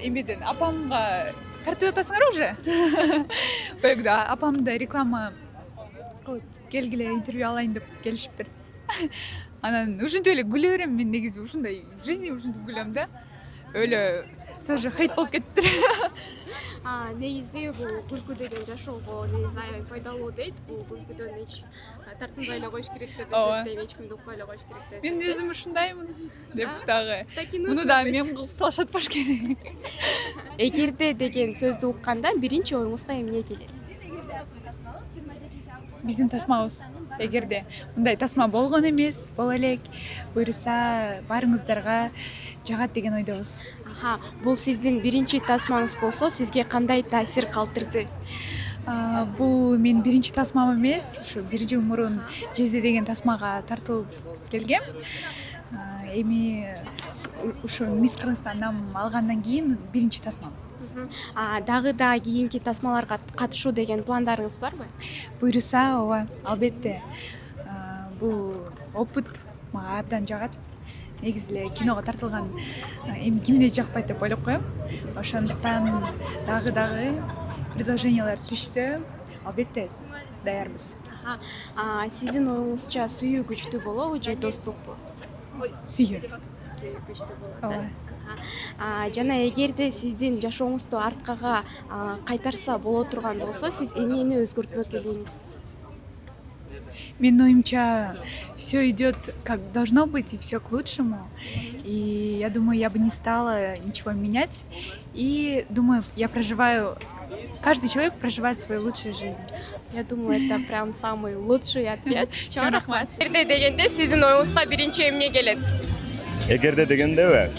эмеден апамга тартып атасыңар уже. Баягыда апамда реклама кылып келгиле интервью алайын деп келишиптир. Анан ушинтип эле күлө берем, мен негизи ушундай в жизни ушинтип күлөм да. Өлө тоже хейт болуп кеттир. Негизи бул күлкү деген жашоого негизи аябай пайдалуу дейт. Бул күлкүдөн эч тартынбай эле коюш керек деп эсептейм, эч кимди укпай эле коюш керек деп. Мен өзүм ушундаймын деп дагы. Муну да мен кылып салышат болуш керек. Эгерде деген сөздү укканда биринчи оюңузга эмне келет? Биздин тасмабыз. Эгерде мындай тасма болгон эмес, боло элек, буюрса баарыңыздарга жагат деген ойдобуз. Бул сиздин биринчи тасмаңыз болсо, сизге кандай таасир калтырды? Бул мен биринчи тасмам эмес, ушу 1 жыл мурун Жезде деген тасмага тартылып келгем. Эми ушу Мисс Кыргызстандан алгандан кийин биринчи тасмам. Дагы да кийинки тасмаларга катышуу деген пландарыңыз барбы? Буюрса, ооба, албетте. Бул опыт мага абдан жагат. Негизи эле киного тартылган эми кимге жакпайт деп ойлоп коем. Ошондуктан дагы предложениялар түшсө, албетте даярбыз. Сиздин оюңузча сүйүү күчтүү болобу же достукпу? Сүйүү. Сүйүү күчтүү болот. Жана эгерде сиздин жашооңузду арткага кайтарса боло турган болсо, сиз эмнени өзгөртмөк элеңиз? Менин оюмча, все идет как должно быть, и все к лучшему. И я думаю, я бы не стала ничего менять. И думаю, каждый человек проживает свою лучшую жизнь. Я думаю, это прям самый лучший ответ. Чоң рахмат. Эгерде дегенде сиздин оюңузга биринчи эмне келет? Эгерде дегендеби?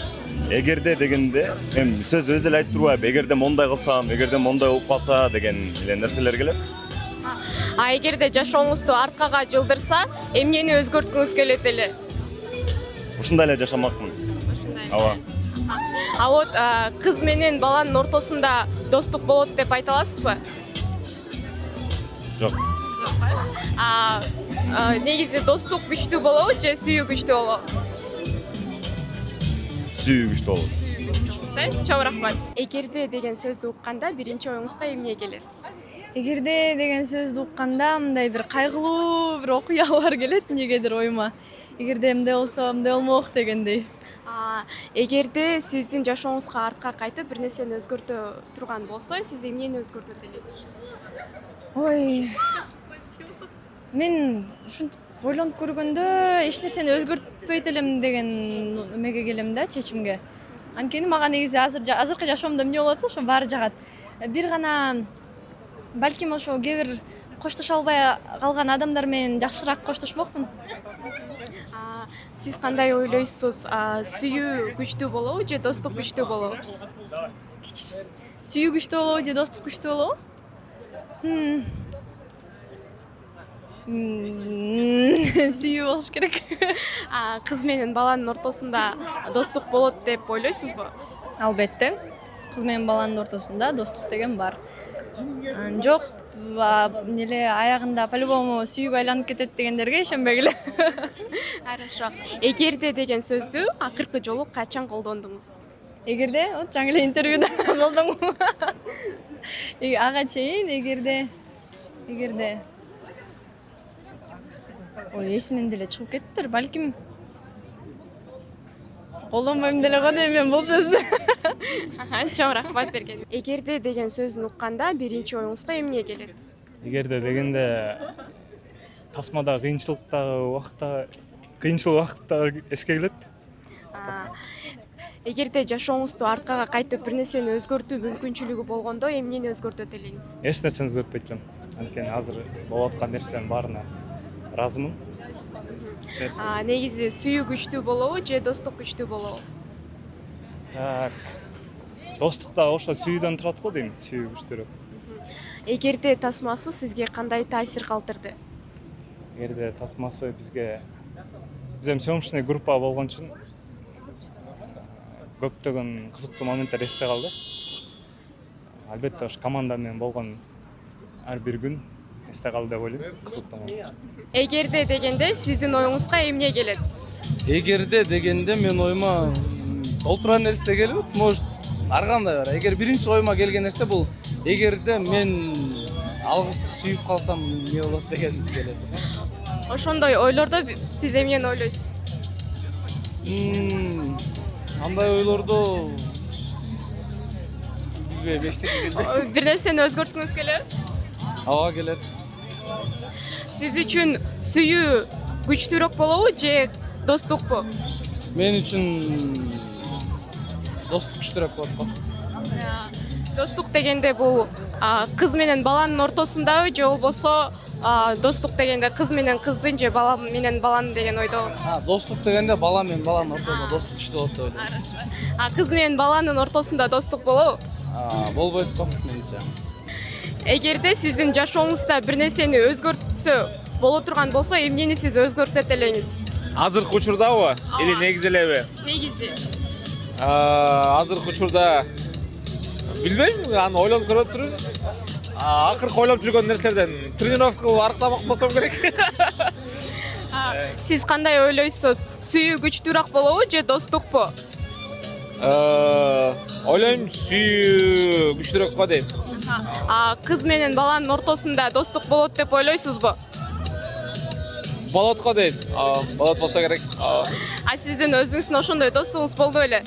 Эгерде дегенде эми сөз өзү эле айтып турбайбы? Эгерде мондай кылсам, эгерде мондай болуп калса деген эле нерселер келет. Эгерде жашооңузду арткага жылдырса, эмнени өзгөрткүңүз келет эле? Ушундай эле жашамакмын. Ооба. Вот кыз менен баланын ортосунда достук болот деп айта аласызбы? Жок. Негизи достук күчтүү болобу же сүйүү күчтүү болобу? Сүйүү күчтүү болот. Чоң рахмат. Эгерде деген сөздү укканда биринчи оюңузга эмне келет? Эгерде деген сөздү укканда мындай бир кайгылуу бир окуялар келет эмнегедир оюма. Эгерде мындай болсо, мындай болмок дегендей. Эгерде сиздин жашооңузга артка кайтып бир нерсени өзгөртө турган болсо, сиз эмнени өзгөртөт элеңиз? Ой. Мен ушинтип ойлонуп көргөндө эч нерсени өзгөртпөйт элем деген эмеге келем да, чечимге. Анткени мага негизи азыркы жашоомдо эмне болуп атса, ошо баары жагат. Бир гана балким ошо кээ бир коштошо албай калган адамдар менен жакшыраак коштошмокмун. Сиз кандай ойлойсуз? Сүйүү күчтүү болобу же достук күчтүү болобу? Сүйүү күчтүү болобу же достук күчтүү болобу? Сүйүү болуш керек. Кыз менен баланын ортосунда достук болот деп ойлойсузбу? Албетте. Кыз менен баланын ортосунда достук деген бар. Жок, эле аягында по-любому сүйүүгө айланып кетет дегендерге ишенбегиле. Хорошо. Эгерде деген сөздү акыркы жолу качан колдондуңуз? Эгерде, жаңы эле интервьюда колдондум. Ага чейин эгерде. Ой, эсимден деле чыгып кеттир, балким колдонбойм деле го дейм мен бул сөздү. Чоң рахмат берген. Эгерде деген сөзүн укканда биринчи оюңузга эмне келет? Эгерде дегенде тасмада кыйынчыл убакытта эске келет. Эгерде жашооңузду арткага кайтып бир нерсени өзгөртүү мүмкүнчүлүгү болгондо эмнени өзгөртөт элеңиз? Эч нерсени өзгөртпөйт элем. Анткени азыр болуп аткан нерселердин баарына ыраазымын. Негизи сүйүү күчтүү болобу же достук күчтүү болобу? Достук да ошо сүйүүдөн турат го дейм, сүйүү күчтүүрөөк. Эгерде тасмасы сизге кандай таасир калтырды? Эгерде тасмасы бизге биз эми съемочный группа болгон үчүн көптөгөн кызыктуу моменттер эсте калды. Албетте ошо команда менен болгон ар бир күн эсте калды деп ойлойм. Кызыктуу момент. Эгерде дегенде сиздин оюңузга эмне келет? Эгерде дегенде мен оюма ол турган нерсе келет. Может, ар кандай бар. Эгер биринчи оюма келген нерсе бул эгерде мен алгычты сүйүп калсам эмне болот деген келет. Ошондой ойлордо сиз эмнени ойлойсуз? Андай ойлорду билбейм, эчтеке келди. Бир нерсени өзгөрткүңүз келеби? Ага, келет. Сиз үчүн сүйүү күчтүүрөөк болобу же достукпу? Мен үчүн достук күчтүүрөөк болот го. Достук дегенде бул кыз менен баланын ортосундабы же болбосо достук дегенде кыз менен кыздын же бала менен баланын деген ойдо? Достук дегенде бала менен баланын ортосунда достук күчтүү болот деп ойлойм. Кыз менен баланын ортосунда достук болобу? Болбойт го менимче. Эгерде сиздин жашооңузда бир нерсени өзгөртсө боло турган болсо, эмнени сиз өзгөртөт элеңиз? Азыркы учурдабы или негизи элеби? Негизи. Азыркы учурда билбейм, аны ойлонуп көрүп турум. Акыркы ойлоп жүргөн нерселерден тренировка арыктамак болсом керек. Сиз кандай ойлойсуз? Сүйүү күчтүүрөөк болобу же достукпу? Ойлойм, сүйүү күчтүүрөөк го дейм. Кыз менен баланын ортосунда достук болот деп ойлойсузбу? Болот го дейм. Болот болсо керек. Сиздин өзүңүздүн ошондой достугуңуз болду беле?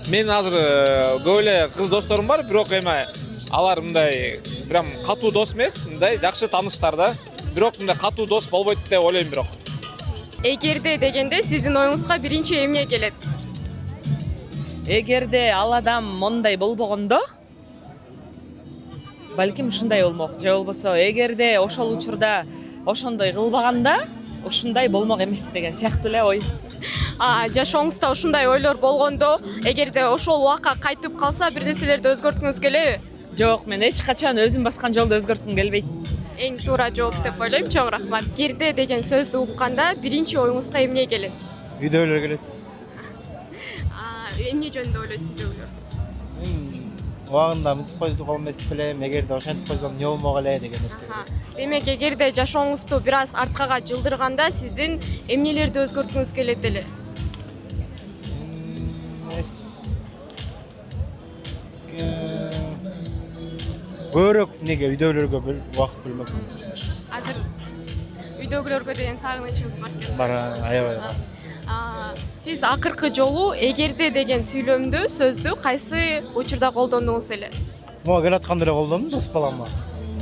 Мен азыр көп эле кыз досторум бар, бирок эми алар мындай прям катуу дос эмес, мындай жакшы тааныштар да. Бирок мындай катуу дос болбойт деп ойлойм бирок. Эгерде дегенде сиздин оюңузга биринчи эмне келет? Эгерде ал адам мондай болбогондо, балким ушундай болмок. Же болбосо эгерде ошол учурда ошондой кылбаганда, ушундай болмок эмес деген сыяктуу эле ой. Жашооңузда ушундай ойлор болгондо, эгерде ошол убакка кайтып калса, бир нерселерди өзгөрткүңүз келеби? Жок, мен эч качан өзүм баскан жолду өзгөрткүм келбейт. Эң туура жооп деп ойлойм. Чоң рахмат. Герде деген сөздү укканда биринчи оюңузга эмне келет? Үйдөөлөр келет. Эмне жөнүндө ойлойсуз жөнүндө? Убагында мынтип койду эмес белем, эгерде ошентип койсом эмне болмок эле деген нерсе. Демек, эгерде жашооңузду бир аз арткага жылдырганда, сиздин эмнелерди өзгөрткүңүз келет эле? Көбүрөөк неге үйдөөлөргө убакыт бөлмөк. Азыр үйдөгүлөргө деген сагынычыңыз бар. Бар, аябай. Сиз акыркы жолу эгерде деген сүйлөмдү, сөздү кайсы учурда колдондуңуз эле? Мага келатканда эле колдондум дос балама.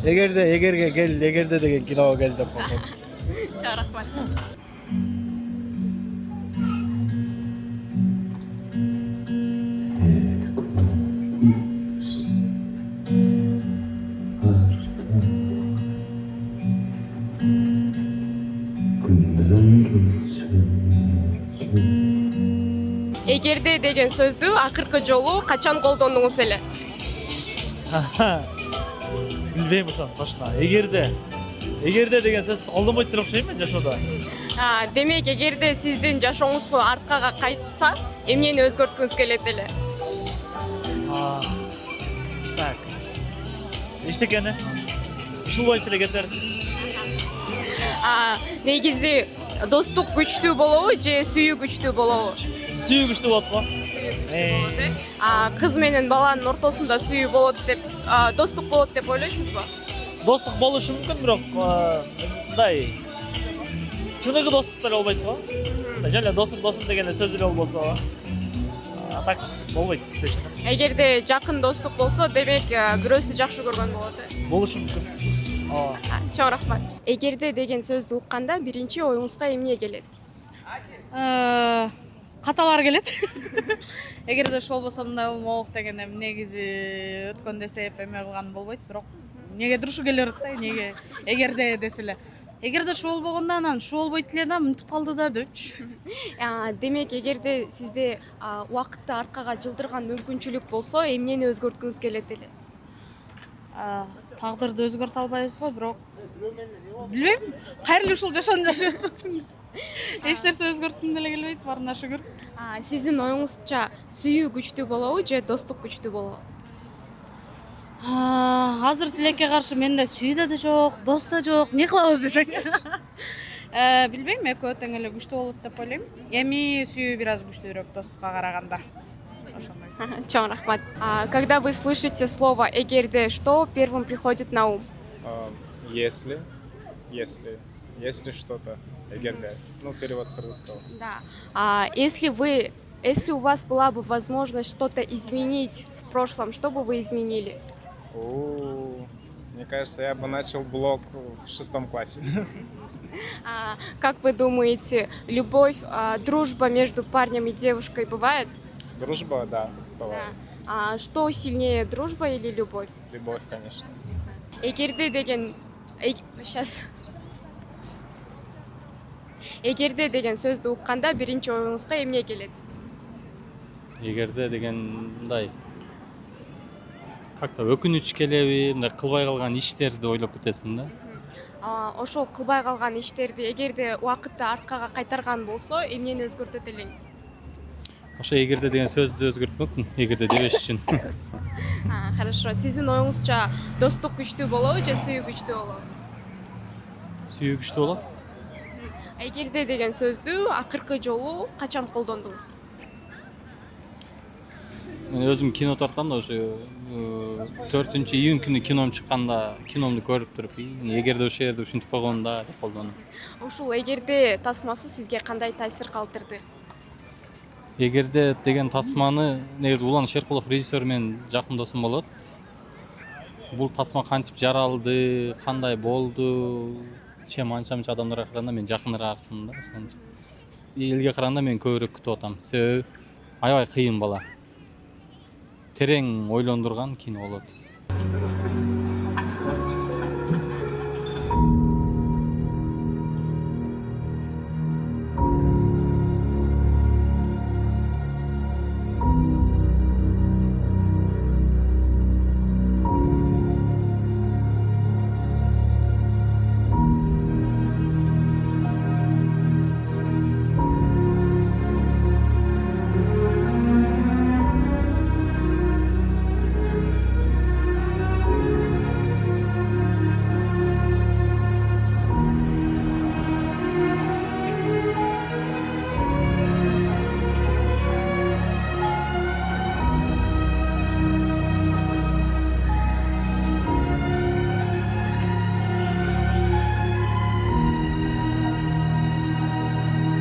Эгерге кел, эгерде деген киного кел деп колдондум. Чоң рахмат. Эгерде деген сөздү акыркы жолу качан колдондуңуз эле? Билбейм ошону точно. Эгерде деген сөз колдонбойт деп окшойм мен жашоодо. Демек, эгерде сиздин жашооңузду арткага кайтса, эмнени өзгөрткүңүз келет эле? Так. Эчтекени ушул боюнча эле кетербиз. Негизи достук күчтүү болобу же сүйүү күчтүү болобу? Сүйүү күчтүү болот го. Кыз менен баланын ортосунда сүйүү болот деп, достук болот деп ойлойсузбу? Достук болушу мүмкүн, бирок мындай чыныгы достук деле болбойт го. Жана досум деген сөз эле болбосо, так болбойт. Эгерде жакын достук болсо, демек бирөөсү жакшы көргөн болот. Болушу мүмкүн. Чоң рахмат. Эгерде деген сөздү укканда биринчи оюңузга эмне келет? Каталар келет. Эгерде ошол болсо мындай болмок деген негизи өткөндө эстеп эме кылган болбойт, бирок негедир ушу келе берет да, неге эгерде десе эле. Эгерде ушул болгондо анан ушул болбойт эле да, мынтип калды да депчи. Демек, эгерде сизде убакытты арткага жылдырган мүмкүнчүлүк болсо, эмнени өзгөрткүңүз келет эле? Тагдырды өзгөртө албайбыз го, бирок билбейм, кайрылуу ушул жашоону жашап атам. Эч нерсе өзгөрткүм деле келбейт, барына шүгүр. Сиздин оюңузча сүйүү күчтүү болобу же достук күчтүү болобу? Азыр тилекке каршы менде сүйүү да жок, дос да жок, эмне кылабыз десең? Билбейм, экөө тең эле күчтүү болот деп ойлойм. Эми сүйүү бир аз күчтүүрөөк достукка караганда. Чоң рахмат. Когда вы слышите слово эгерде, что первым приходит на ум? Если что-то, эгерде. Ну, перевод с кыргызского. Да. Если у вас была бы возможность что-то изменить в прошлом, что бы вы изменили? Мне кажется, я бы начал блог в 6 классе. Как вы думаете, любовь, дружба между парнем и девушкой бывает? Дружба, да, бывает. Что сильнее, дружба или любовь? Любовь, конечно. Эгерде деген Эгерде деген сөздү укканда биринчи оюңузга эмне келет? эгерде дегендай как-то өкүнүч келеби, мындай кылбай калган иштерди ойлоп кетесиң да. Ошол кылбай калган иштерди эгерде убакытты аркага кайтарган болсо, эмнени өзгөртөт элеңиз? Ошо эгерде деген сөздү өзгөртмөкмүн, эгерде дебеш үчүн. Хорошо. Сиздин оюңузча достук күчтүү болобу же сүйүү күчтүү болобу? Сүйүү күчтүү болот. Эгерде деген сөздү акыркы жолу качан колдондуңуз? Мен өзүм кино тартам да, ошо 4-июнь күнү кином чыкканда, киномду көрүп туруп, эгерде ошол жерде ушинтип койгондо деп колдондум. Ушул эгерде тасмасы сизге кандай таасир калтырды? Эгерде деген тасманы негизи Улан Шеркулов режиссер менен жакын досум болот. Бул тасма кантип жаралды, кандай болду, чем анча-мынча адамдарга караганда мен жакыныраакмын да. Элге караганда мен көбүрөөк күтүп атам. Себеби аябай кыйын бала. Терең ойлондурган кино болот.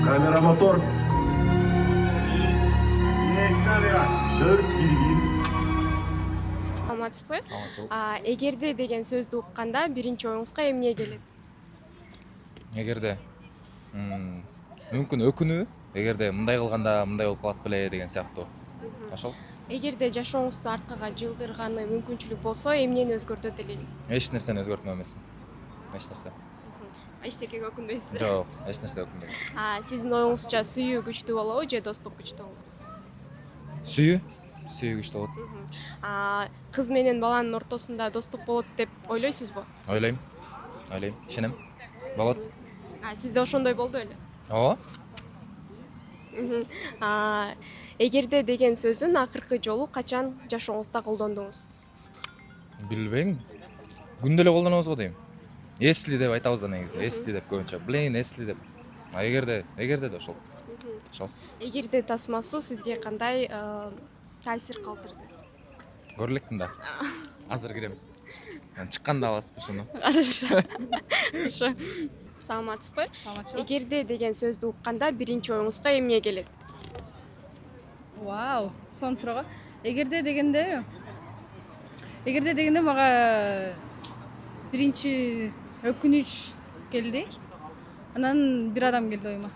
Камера, мотор. Саламатсызбы? Эгерде деген сөздү укканда биринчи оюңузга эмне келет? Эгерде мүмкүн өкүнүү, эгерде мындай кылганда мындай болуп калат беле деген сыяктуу. Ошол. Эгерде жашооңузду аркага жылдырганы мүмкүнчүлүк болсо, эмнени өзгөртөт элеңиз? Эч нерсени өзгөртмө эмесмин. Эч нерсе. Эчтекеге өкүнбөйсүз? Жок, эч нерсе өкүнбөйм. Сиздин оюңузча сүйүү күчтүү болобу же достук күчтүү болобу? Сүйүү күчтүү болот. Кыз менен баланын ортосунда достук болот деп ойлойсузбу? Ойлойм. Ишенем. Болот. Сизде ошондой болду беле? Ооба. Эгерде деген сөзүн акыркы жолу качан жашооңузда колдондуңуз? Билбейм. Күндө эле колдонобуз го дейм. Эсли деп айтабыз да негизи. Эсли деп көбүнчө. Блин, эсли деп. Эгерде да ошол. Эгерде тасмасы сизге кандай таасир калтырды? Көрүлөкмүн да. Азыр кирем. Чыкканда аласызбы ошону? Хорошо. Саламатсызбы? Эгерде деген сөздү укканда биринчи оюңузга эмне келет? Вау, сонун суроого. Эгерде дегенде мага биринчи өкүнүч келди. Анан бир адам келди оюма.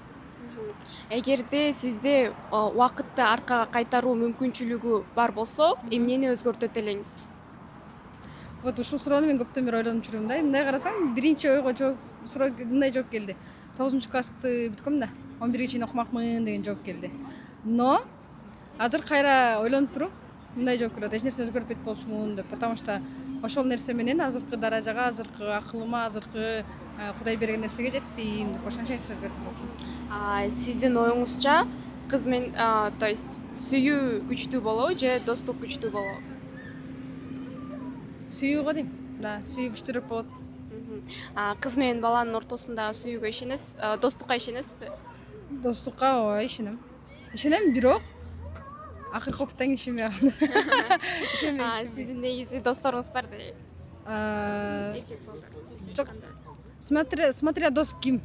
Эгерде сизде убакытты аркага кайтаруу мүмкүнчүлүгү бар болсо, эмнени өзгөртөт элеңиз? Вот ушул суроону мен көптөн бери ойлонуп жүрөм да. Мындай карасам, биринчи ойго мындай жооп келди. 9-классты бүткөм да, 11-ге чейин окумакмын деген жооп келди. Но азыр кайра ойлонуп туруп, мындай жооп келет. Эч нерсе өзгөрүп болчумун деп, потому что ошол нерсе менен азыркы даражага, азыркы акылыма, азыркы Кудай берген нерсеге жеттим деп, ошончо нерсе өзгөрүп болчумун. Сиздин оюңузча кыз менен, то есть сүйүү күчтүү болобу же достук күчтүү болобу? Сүйүү го дейм. Да, сүйүү күчтүүрөөк болот. Кыз менен баланын ортосунда сүйүүгө ишенесиз, достукка ишенесизби? Достукка ооба ишенем. Ишенем, бирок акыркы опыттан кийин ишенбей калдым. Сиздин негизи досторуңуз барбы? Эркек болсо. Жок. Смотря дос ким.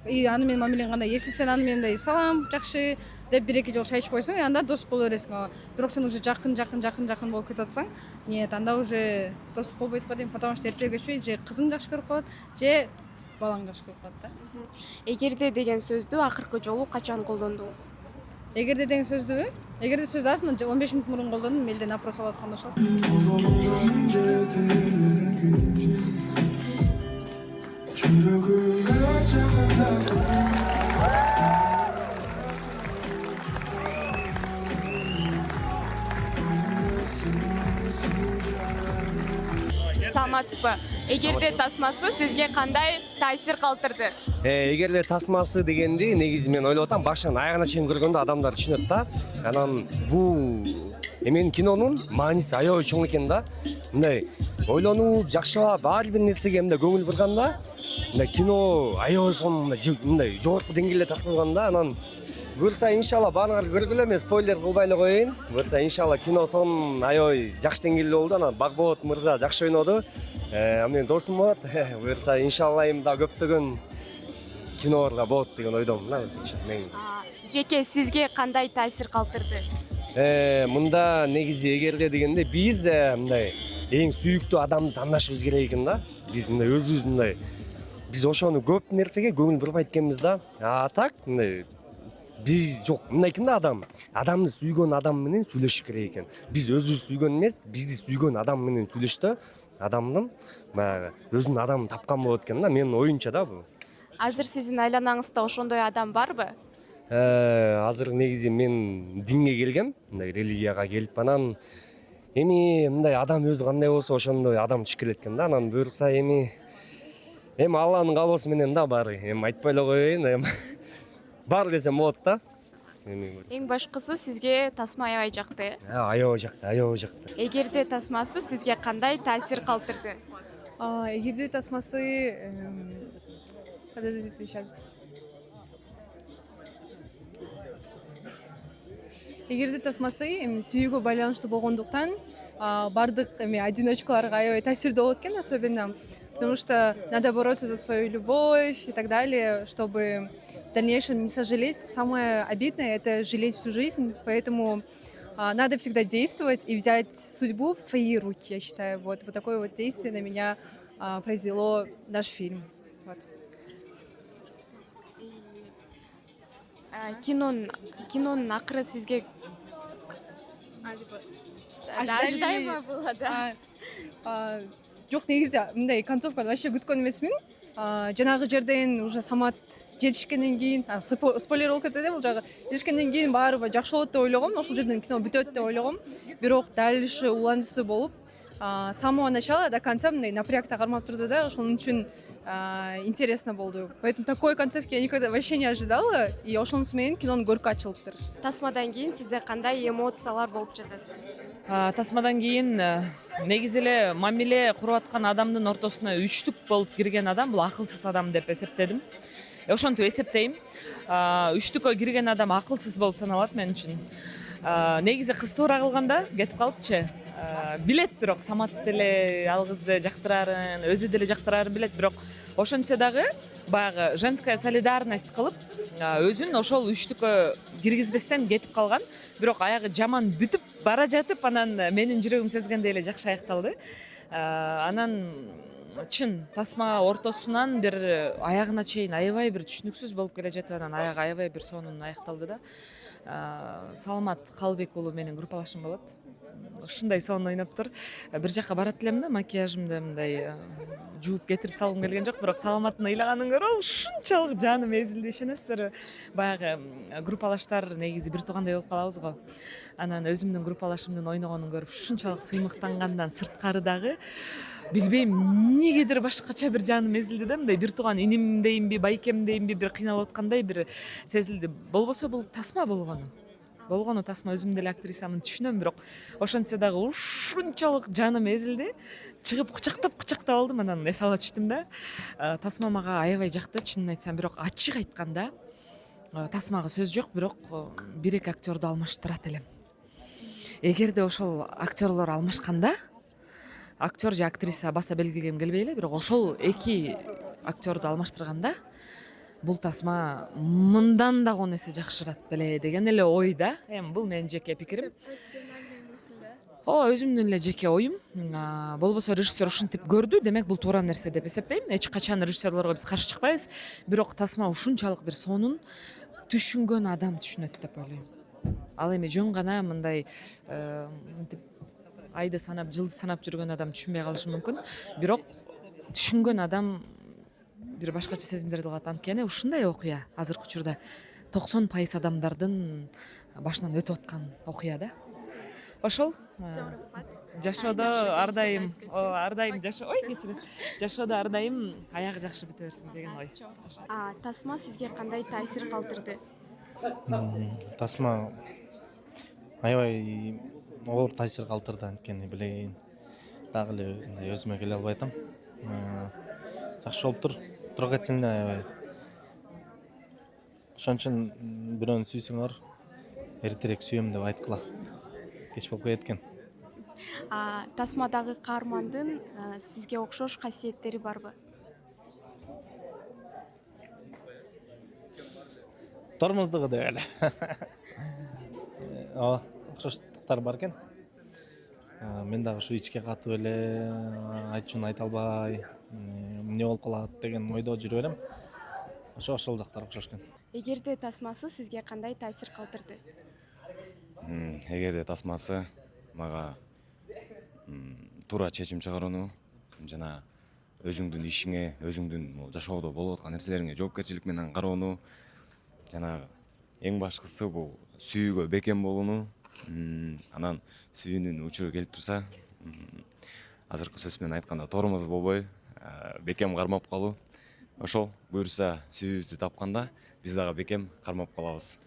И аны менен мамилең кандай. Если сен аны менен мындай салам, жакшы деп бир эки жолу чай ичип койсоң, анда дос боло бересиң. Бирок сен уже жакын болуп кетип атсаң, нет, анда уже достук болбойт го дейм, потому что эртеге көчпөй же кызың жакшы көрүп калат, же балаң жакшы көрүп калат да. Эгерде деген сөздү акыркы жолу качан колдондуңуз? Эгерде деген сөздүбү? Эгерде сөздү азыр 15 мүнөт мурун колдондум, элден опрос алып атканда ошол. Саламатсызбы? Эгерде тасмасы сизге кандай таасир калтырды? Эгерде тасмасы дегенди негизи мен ойлоп атам, башынан аягына чейин көргөндө адамдар түшүнөт да. Анан бул эмен кинонун мааниси аябай чоң экен да. Мындай ойлонуп, жакшылап ар бир нерсеге мындай көңүл бурганда, мындай кино аябай мындай жогорку деңгээлде тартылган да. Анан буюрса иншалла баарыңар көргүлө, мен спойлер кылбай эле коеюн. Буюрса иншалла кино сонун аябай жакшы деңгээлде болду. Анан Багбот мырза жакшы ойноду. Мен досум болот. Буюрса иншалла эми да көптөгөн кинолорго болот деген ойдомун да мен. Жеке сизге кандай таасир калтырды? Мында негизи эгерде дегенде биз мындай эң сүйүктүү адамды тандашыбыз керек экен да. Биз мындай өзүбүз мындай биз ошону көп нерсеге көңүл бурбайт экенбиз да. Так мындай биз жок мындай экен да, адамды сүйгөн адам менен сүйлөшүш керек экен. Биз өзүбүздү сүйгөн эмес, бизди сүйгөн адам менен сүйлөштө адамдын баягы өзүнүн адамын тапкан болот экен да, менин оюмча да бул. Азыр сиздин айланаңызда ошондой адам барбы? Азыр негизи мен динге келгем, мындай религияга келип анан эми мындай адам өзү кандай болсо ошондой адам түшүп келет экен да. Анан буюрса эми Алланын каалоосу менен да баары. Эми айтпай эле коеюн, бар десем болот да. Эң башкысы сизге тасма аябай жакты. Аябай жакты. Эгерде тасмасы сизге кандай таасир калтырды? Эгерде тасмасы подождите, сейчас. Эгерде тасмасы сүйүүгө байланыштуу болгондуктан бардык одиночкаларга аябай таасирдүү болот экен, особенно потому что надо бороться за свою любовь и так далее, чтобы в дальнейшем не сожалеть. Самое обидное — это жалеть всю жизнь, поэтому надо всегда действовать и взять судьбу в свои руки, я считаю. Вот такое вот действие на меня произвело наш фильм. Вот. Кинонун акыры сизге аждайбы булат? Жок, негизи мындай концовканы вообще күткөн эмесмин. Жанагы жерден уже Самат жетишкенден кийин, спойлер болуп кетти да бул жагы. Жетишкенден кийин баары жакшы болот деп ойлогом, ошол жерден кино бүтөт деп ойлогом. Бирок дальше уландысы болуп, с самого начала до конца мындай напрягта кармап турду да, ошонун үчүн интересно болду. Поэтому такой концовки я никогда вообще не ожидала, и ошонусу менен кинонун көркү ачылыптыр. Тасмадан кийин сизде кандай эмоциялар болуп жатат? Тасмадан кийин негизи эле мамиле куруп аткан адамдын ортосуна үчтүк болуп кирген адам бул акылсыз адам деп эсептедим. Ошентип эсептейм. Үчтүккө кирген адам акылсыз болуп саналат мен үчүн. Негизи кыз туура кылганда кетип калыпчы. Билет, бирок Самат деле ал кызды жактырарын, өзү деле жактырарын билет, бирок ошентсе дагы баягы женская солидарность кылып, өзүн ошол үчтүккө киргизбестен кетип калган. Бирок аягы жаман бүтүп бара жатып, анан менин жүрөгүм сезгендей эле жакшы аякталды. Анан чын тасма ортосунан бир аягына чейин аябай бир түшүнүксүз болуп келе жатып, анан аягы аябай бир сонун аякталды да. Саламат Калбек уулу менин группалашым болот. Ушундай сонун ойноптур. Бир жакка барат элем да, макияжымды мындай жууп кетирип салгым келген жок, бирок Саламаттын ыйлаганын көрүп ушунчалык жаным эзилди, ишенесиздерби? Баягы группалаштар негизи бир туугандай болуп калабыз го. Анан өзүмдүн группалашымдын ойногонун көрүп ушунчалык сыймыктангандан сырткары дагы билбейм, эмнегедир башкача бир жаным эзилди да, мындай бир тууган иним дейинби, байкем дейинби, бир кыйналып аткандай бир сезилди. Болбосо бул тасма болгону тасма, өзүм деле актрисамын түшүнөм, бирок ошентсе дагы ушунчалык жаным эзилди. Чыгып кучактап алдым, анан эс ала түштүм да. Тасма мага аябай жакты, чынын айтсам, бирок ачык айтканда тасмага сөз жок, бирок бир эки актёрду алмаштырат элем. эгерде ошол актерлор алмашканда, актер же актриса баса белгилегем келбей эле, бирок ошол эки актерду алмаштырганда бул тасма мындан да он эсе жакшырат беле деген эле ой да. Эми бул менин жеке пикирим. Өзүмдүн эле жеке оюм. Болбосо режиссер ушинтип көрдү, демек бул туура нерсе деп эсептейм. Эч качан режиссерлорго биз каршы чыкпайбыз, бирок тасма ушунчалык бир сонун түшүнгөн адам түшүнөт деп ойлойм. Ал эми жөн гана мындай мынтип айды санап, жылды санап жүргөн адам түшүнбөй калышы мүмкүн. Бирок түшүнгөн адам бир башкача сезимдерди алат. Анткени ушундай окуя азыркы учурда 90% адамдардын башынан өтүп аткан окуя да. Ошол жашоодо ар дайым жашоодо ар дайым аягы жакшы бүтө берсин деген ой. Тасма сизге кандай таасир калтырды? Тасма аябай оор таасир калтырды, анткени билейин. Дагы эле өзүмө келе албай атам. Жакшы болуптур. Турга чейин аябай. Ошон үчүн бирөөнү сүйсөңөр, эртерээк сүйөм деп айткыла. Кеч болуп кетет экен. Тасмадагы каармандын сизге окшош касиеттери барбы? Тормоздугу деп эле. Ооба, окшоштуктар бар экен. Мен дагы ушу ичке катып эле айтчуун айта албай, эмне болуп калат деген ойдо жүрө берем. Ошол жактар окшош экен. Эгерде тасмасы сизге кандай таасир калтырды? Эгерде тасмасы мага туура чечим чыгарууну жана өзүңдүн ишиңе, өзүңдүн жашоодо болуп аткан нерселериңе жоопкерчилик менен кароону, жана эң башкысы бул сүйүүгө бекем болууну, анан сүйүүнүн учуру келип турса, азыркы сөз менен айтканда тормоз болбой, бекем кармап калуу. Ошол буюрса сүйүүбүздү тапканда биз дагы бекем кармап калабыз.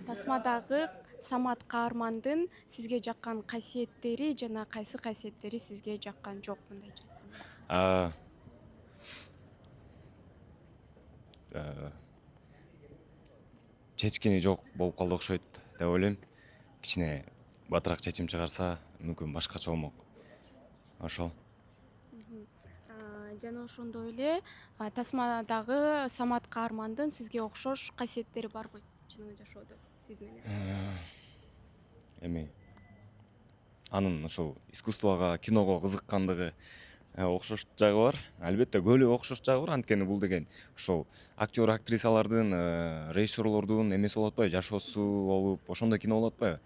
Тасмадагы Самат каармандын сизге жаккан касиеттери жана кайсы касиеттери сизге жаккан жок мындай айтканда? Чечкини жок болуп калды окшойт деп ойлойм. Кичине батыраак чечим чыгарса, мүмкүн башкача болмок. Ошол. Жана ошондой эле тасмадагы Самат каармандын сизге окшош касиеттери барбы чыныгы жашоодо сиз менен? Эми анын ошол искусствого, киного кызыккандыгы окшош жагы бар. Албетте көбү окшош жагы бар, анткени бул деген ошол актер, актрисалардын, режиссерлордун эмеси болуп атпайбы, жашоосу болуп, ошондой кино болуп атпайбы.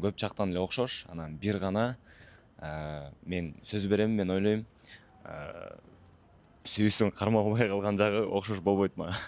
Көп жактан эле окшош. Анан бир гана мен сөз берем, мен ойлойм, сүйүүсүн кармалбай калган жагы окшош болбойт мага.